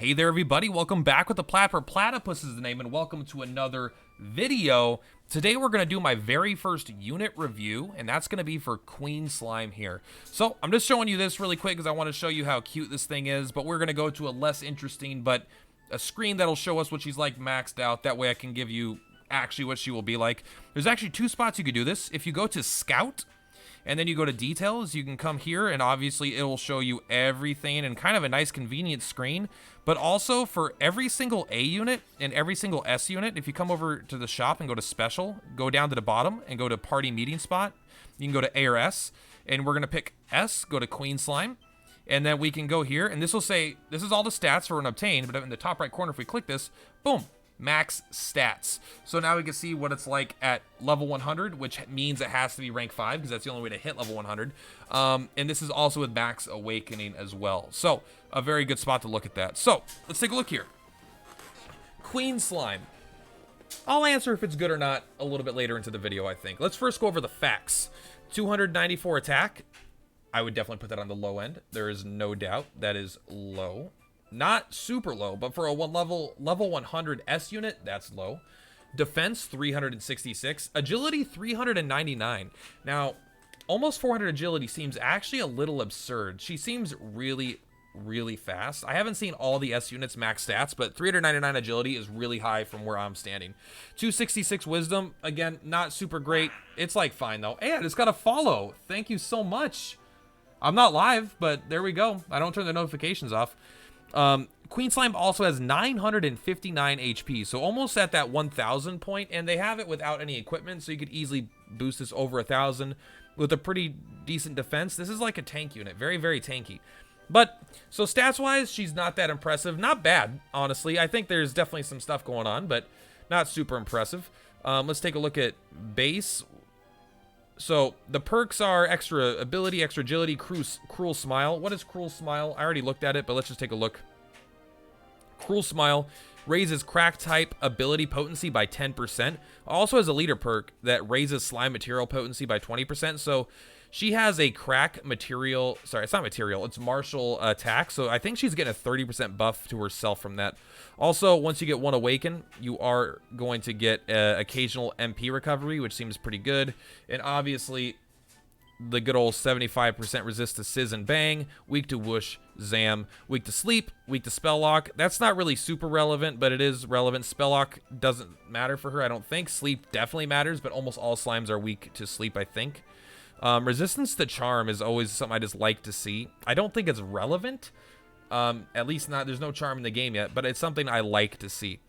Hey there everybody, welcome back with the Plat. Purplatypus is the name, and welcome to another video. Today we're going to do my very first unit review, and that's going to be for Queen Slime here. So I'm just showing you this really quick because I want to show you how cute this thing is, but we're going to go to a less interesting, but a screen that'll show us what she's like maxed out. That way I can give you actually what she will be like. There's actually two spots you could do this. If you go to Scout, and then you go to details, you can come here and obviously it will show you everything and kind of a nice convenient screen. But also for every single A unit and every single S unit, if you come over to the shop and go to special, go down to the bottom and go to party meeting spot, you can go to A or S, and we're gonna pick S, go to Queen Slime, and then we can go here and this will say, this is all the stats for an obtain, but in the top right corner, if we click this, boom, max stats. So now we can see what it's like at level 100, which means it has to be rank 5 because that's the only way to hit level 100. And this is also with max awakening as well. So a very good spot to look at that. So let's take a look here. Queen Slime. I'll answer if it's good or not a little bit later into the video, I think. Let's first go over the facts. 294 attack. I would definitely put that on the low end. There is no doubt that is low. Not super low, but for a level 100 S unit, that's low. Defense, 366. Agility, 399. Now, almost 400 agility seems actually a little absurd. She seems really, really fast. I haven't seen all the S units max stats, but 399 agility is really high from where I'm standing. 266 wisdom, again, not super great. It's like fine though. And it's got a follow. Thank you so much. I'm not live, but there we go. I don't turn the notifications off. Queen Slime also has 959 HP, so almost at that 1,000 point, and they have it without any equipment, so you could easily boost this over 1,000 with a pretty decent defense. This is like a tank unit, very, very tanky. But, so stats-wise, she's not that impressive. Not bad, honestly. I think there's definitely some stuff going on, but not super impressive. Let's take a look at base. So the perks are extra ability, extra agility, cruel smile. What is cruel smile? I already looked at it, but let's just take a look. Cruel smile raises crack type ability potency by 10%. Also has a leader perk that raises slime material potency by 20%. So she has a crack material, sorry, it's not material, it's martial attack. So I think she's getting a 30% buff to herself from that. Also, once you get one awaken, you are going to get occasional MP recovery, which seems pretty good. And obviously, the good old 75% resist to Sizz and Bang, weak to Whoosh, Zam, weak to Sleep, weak to Spell Lock. That's not really super relevant, but it is relevant. Spell Lock doesn't matter for her, I don't think. Sleep definitely matters, but almost all slimes are weak to Sleep, I think. Resistance to Charm is always something I just like to see. I don't think it's relevant. At least not, there's no charm in the game yet, but it's something I like to see.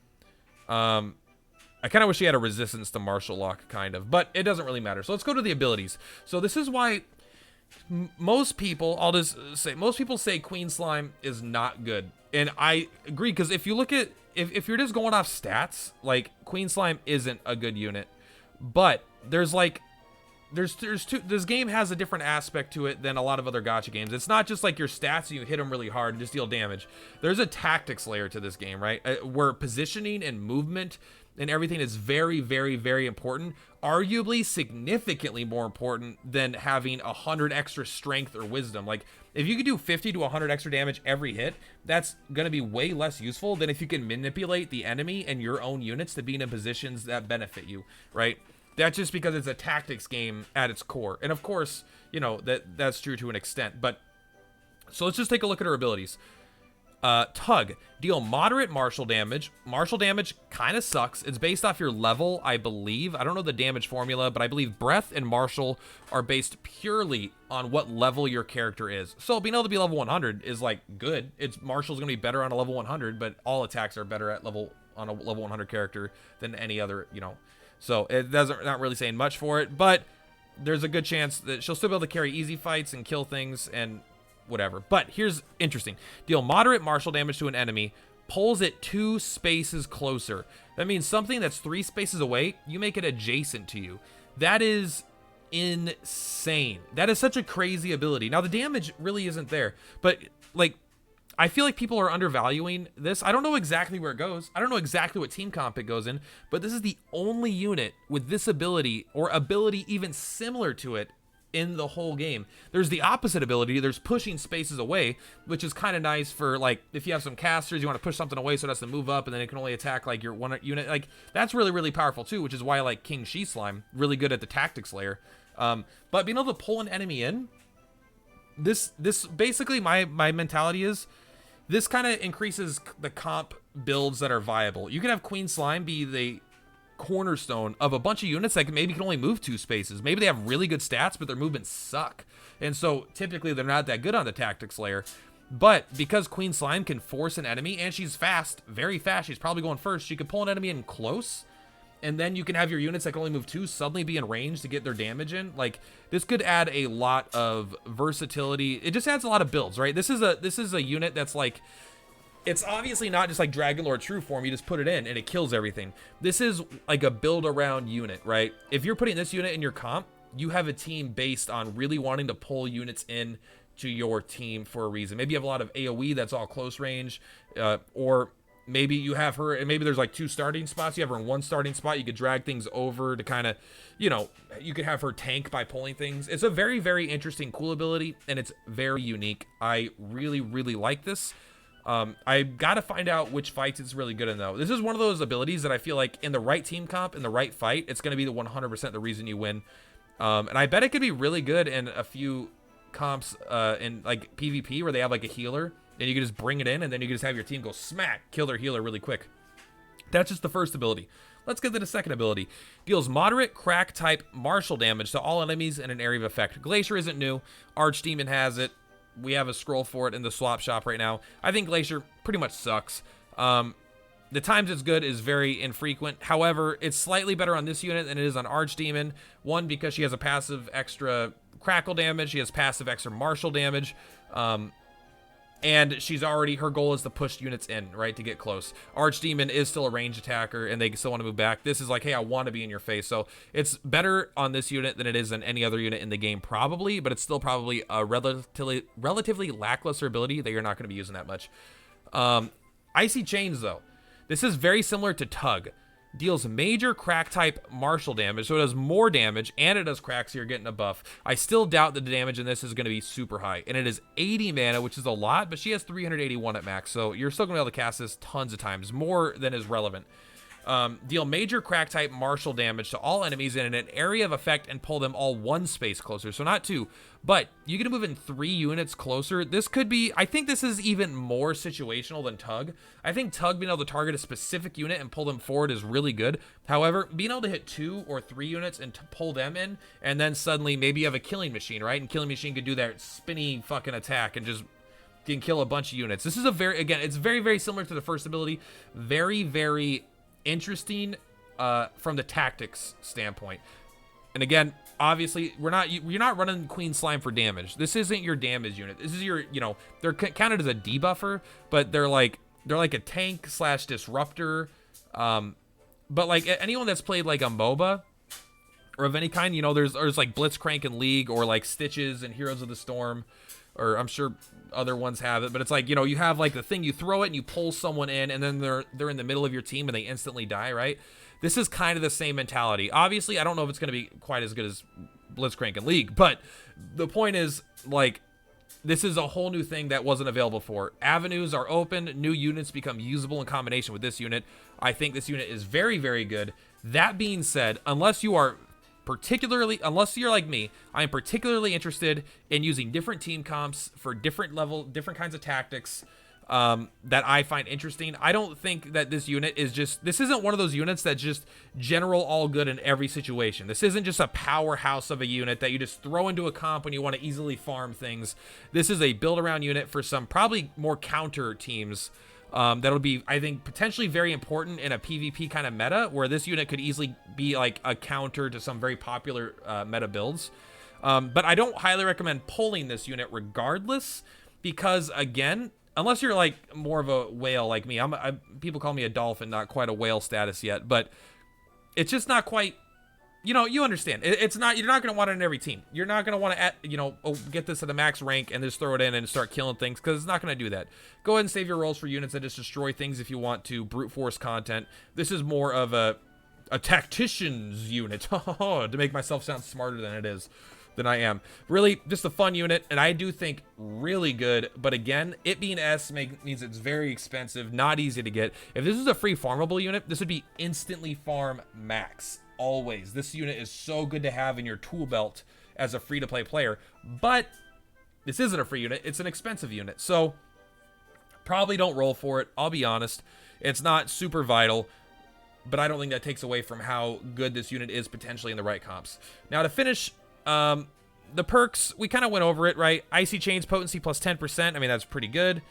I kind of wish he had a resistance to martial lock, kind of, but it doesn't really matter. So let's go to the abilities. So this is why most people, I'll just say, most people say Queen Slime is not good. And I agree, because if you look at, if you're just going off stats, like, Queen Slime isn't a good unit. But there's like, this game has a different aspect to it than a lot of other gacha games. It's not just like your stats and you hit them really hard and just deal damage. There's a tactics layer to this game, right? Where positioning and movement and everything is very, very, very important. Arguably significantly more important than having 100 extra strength or wisdom. Like, if you could do 50 to 100 extra damage every hit, that's going to be way less useful than if you can manipulate the enemy and your own units to be in positions that benefit you, right? That's just because it's a tactics game at its core. And of course, you know, that's true to an extent. But, so let's just take a look at her abilities. Tug, deal moderate martial damage. Martial damage kind of sucks. It's based off your level, I believe. I don't know the damage formula, but I believe breath and martial are based purely on what level your character is. So being able to be level 100 is like good. It's martial's gonna be better on a level 100, but all attacks are better at on a level 100 character than any other, you know. So it not really saying much for it, but there's a good chance that she'll still be able to carry easy fights and kill things and whatever. But here's interesting. Deal moderate martial damage to an enemy, pulls it 2 spaces closer. That means something that's 3 spaces away, you make it adjacent to you. That is insane. That is such a crazy ability. Now the damage really isn't there, but like, I feel like people are undervaluing this. I don't know exactly where it goes. I don't know exactly what team comp it goes in, but this is the only unit with this ability or ability even similar to it in the whole game. There's the opposite ability. There's pushing spaces away, which is kind of nice for, like, if you have some casters, you want to push something away so it has to move up, and then it can only attack, like, your one unit. Like, that's really, really powerful, too, which is why I like King She Slime. Really good at the tactics layer. But being able to pull an enemy in, this basically, my mentality is, this kind of increases the comp builds that are viable. You can have Queen Slime be the cornerstone of a bunch of units that maybe can only move 2 spaces. Maybe they have really good stats, but their movements suck. And so typically they're not that good on the tactics layer. But because Queen Slime can force an enemy, and she's fast, very fast, she's probably going first, she can pull an enemy in close, and then you can have your units that can only move 2 suddenly be in range to get their damage in. Like, this could add a lot of versatility. It just adds a lot of builds, right? This is a unit that's like, it's obviously not just like Dragon Lord True Form. You just put it in and it kills everything. This is like a build around unit, right? If you're putting this unit in your comp, you have a team based on really wanting to pull units in to your team for a reason. Maybe you have a lot of AoE that's all close range, or maybe you have her, and maybe there's like 2 starting spots. You have her in 1 starting spot. You could drag things over to kind of, you know, you could have her tank by pulling things. It's a very, very interesting, cool ability, and it's very unique. I really, really like this. I got to find out which fights it's really good in, though. This is one of those abilities that I feel like in the right team comp, in the right fight, it's going to be the 100% the reason you win. And I bet it could be really good in a few comps in like PvP where they have like a healer, and you can just bring it in, and then you can just have your team go smack, kill their healer really quick. That's just the first ability. Let's get to the second ability. Deals moderate crack type martial damage to all enemies in an area of effect. Glacier isn't new. Archdemon has it. We have a scroll for it in the swap shop right now. I think Glacier pretty much sucks. The times it's good is very infrequent. However, it's slightly better on this unit than it is on Archdemon. One, because she has a passive extra crackle damage. She has passive extra martial damage. And she's already, her goal is to push units in, right, to get close. Archdemon is still a ranged attacker, and they still want to move back. This is like, hey, I want to be in your face. So it's better on this unit than it is on any other unit in the game, probably, but it's still probably a relatively lackluster ability that you're not going to be using that much. Icy Chains, though. This is very similar to Tug. Deals major crack type martial damage, so it does more damage, and it does crack, so you're getting a buff. I still doubt that the damage in this is going to be super high, and it is 80 mana, which is a lot, but she has 381 at max, so you're still going to be able to cast this tons of times, more than is relevant. Deal major crack type martial damage to all enemies in an area of effect and pull them all 1 space closer, so not 2, but you can move in 3 units closer. This could be, I think this is even more situational than Tug. I think Tug being able to target a specific unit and pull them forward is really good. However, being able to hit 2 or 3 units and to pull them in, and then suddenly maybe you have a Killing Machine, right? And Killing Machine could do that spinny fucking attack and just can kill a bunch of units. This is a very, again, it's very, very similar to the first ability. Very, very interesting from the tactics standpoint. And again, obviously, you're not running Queen Slime for damage. This isn't your damage unit. This is your, you know, they're counted as a debuffer, but they're like a tank / disruptor. But like anyone that's played like a MOBA or of any kind, you know, there's like Blitzcrank in League, or like Stitches and Heroes of the Storm, or I'm sure other ones have it, but it's like, you know, you have like the thing, you throw it and you pull someone in, and then they're in the middle of your team and they instantly die, right? This is kind of the same mentality. Obviously, I don't know if it's going to be quite as good as Blitzcrank in League, but the point is, like, this is a whole new thing that wasn't available before. Avenues are open, new units become usable in combination with this unit. I think this unit is very, very good. That being said, unless you're like me, I am particularly interested in using different team comps for different kinds of tactics that I find interesting. I don't think that this unit is this isn't one of those units that's just general all good in every situation. This isn't just a powerhouse of a unit that you just throw into a comp when you want to easily farm things. This is a build around unit for some probably more counter teams. That'll be, I think, potentially very important in a PvP kind of meta, where this unit could easily be like a counter to some very popular meta builds. But I don't highly recommend pulling this unit regardless, because again, unless you're like more of a whale like me, people call me a dolphin, not quite a whale status yet, but it's just not quite, you know, you understand. It's not, you're not going to want it in every team. You're not going to want to, you know, get this at the max rank and just throw it in and start killing things, because it's not going to do that. Go ahead and save your rolls for units that just destroy things if you want to brute force content. This is more of a tactician's unit, to make myself sound smarter than it is. than I am. Really, just a fun unit, and I do think really good. But again, it being S means it's very expensive, not easy to get. If this was a free farmable unit, this would be instantly farm max. Always. This unit is so good to have in your tool belt as a free-to-play player. But this isn't a free unit. It's an expensive unit. So probably don't roll for it. I'll be honest. It's not super vital, but I don't think that takes away from how good this unit is potentially in the right comps. Now to finish, the perks, we kind of went over it, right? Icy Chains potency plus 10%. I mean, that's pretty good.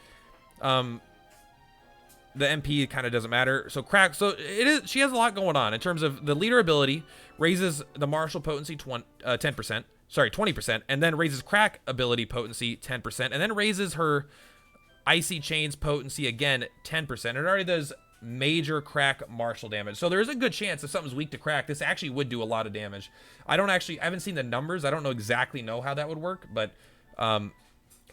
The MP kind of doesn't matter. So crack, so it is, she has a lot going on in terms of the leader ability, raises the martial potency 10%, sorry, 20%, and then raises crack ability potency 10%, and then raises her Icy Chains potency again 10%. It already does major crack martial damage. So there is a good chance if something's weak to crack, this actually would do a lot of damage. I haven't seen the numbers. I don't exactly know how that would work, but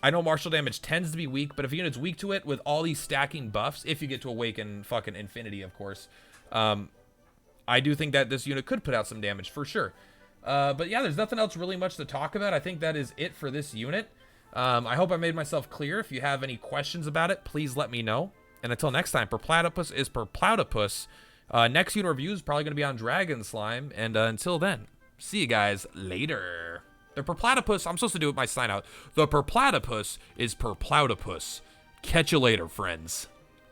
I know martial damage tends to be weak, but if a unit's weak to it with all these stacking buffs, if you get to awaken fucking infinity, of course, I do think that this unit could put out some damage for sure. But yeah, there's nothing else really much to talk about. I think that is it for this unit. I hope I made myself clear. If you have any questions about it, please let me know. And until next time, Purplatypus is Purplatypus. Next unit review is probably going to be on Dragon Slime. And until then, see you guys later. The Purplatypus, I'm supposed to do it with my sign out. The Purplatypus is Purplatypus. Catch you later, friends.